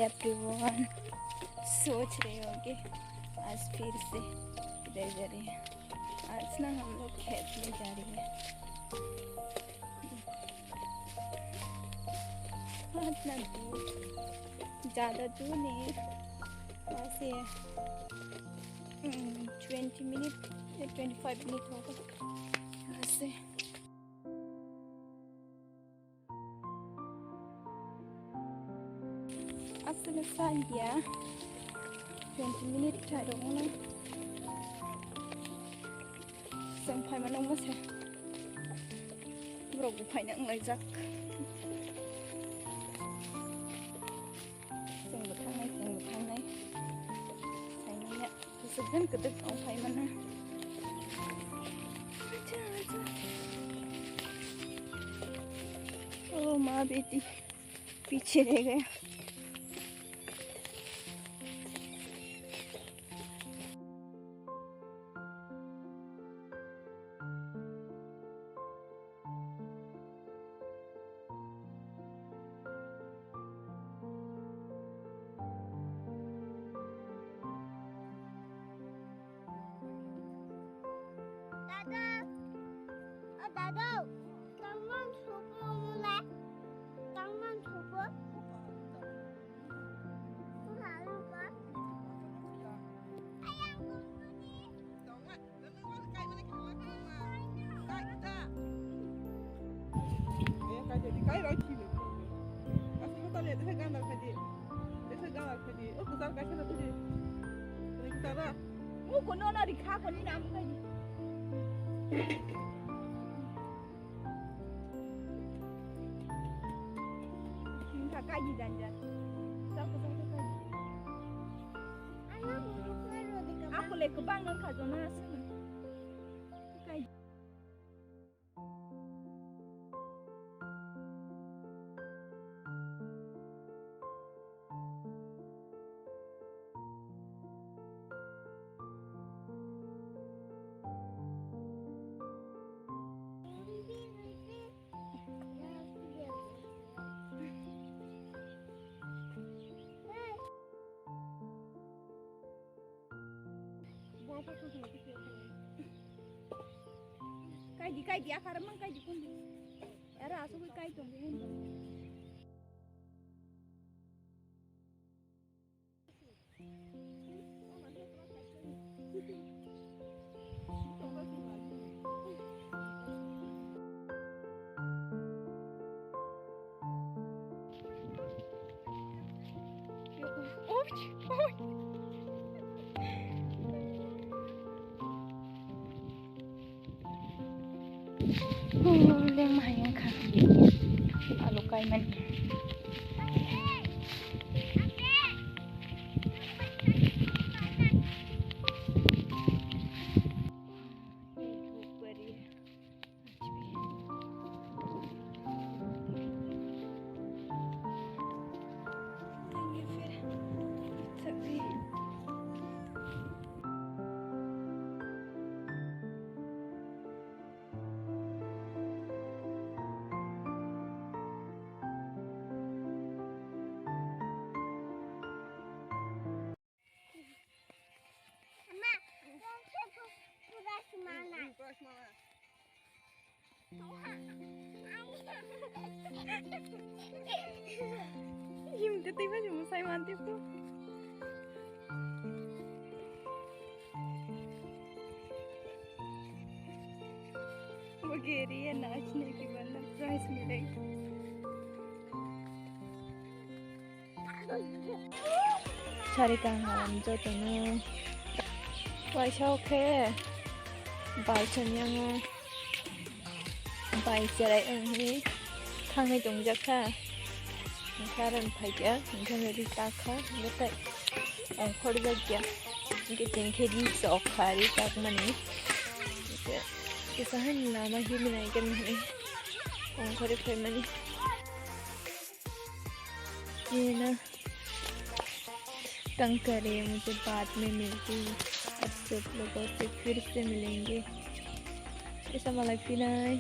Everyone, सोच रहे होंगे आज फिर से इधर जा रहे हैं। आज ना हम लोग खेत में जा रहे हैं। इतना दूर, ज़्यादा दूर नहीं है, ऐसे 20 मिनट या 25 मिनट होगा यहाँ से। Selesai ya, 20 menit ada mana? Sampai mana mas ya? Berapa banyak ngajak? Sungguh tangai. Saya nanya, sebenarnya ketik sampai mana? Oh माँ बेटी पीछे रह गए। Dado, tangan cuba mulai. Tangan cuba. Tu lalu apa? Ayam kuku ni. Tangan, tangan kai mana kalau kuma. Kai kita. Kai jadi kai lagi ni. Asal kita lihat dia gambar tadi. Dia gambar tadi. Oh, besar kai sana tadi. Ini kita lah. Oh, kono na dikha kono na amkai. Kaji dandan. Tahu kaji. Ayam kuku ni. Aku lek ke bank nang kazona sana. Kaji. Kaji akar mang kaji pun. Era asu kaji tu. Leng mahang kah? Alu kai man. Im tiba-tiba cuma saya mantip tuh. वो कह रही है नाचने की वरना prize मिलेगी। सारी काम जो तुम्हें वैसा ओके बाइक चलने बाइक चलाए अंगी खाने तुम जखा कारण भाग्या इंसान री ताखा बता अंखोड़ जग्या इनके जिनके री सौखारी ताक मनी किसान नामा ही मिलाई कर नहीं अंखोड़ फिर मनी ये ना तंग करे मुझे बाद में मिलती अब सब लोगों से फिर से मिलेंगे ऐसा मला लगती नहीं।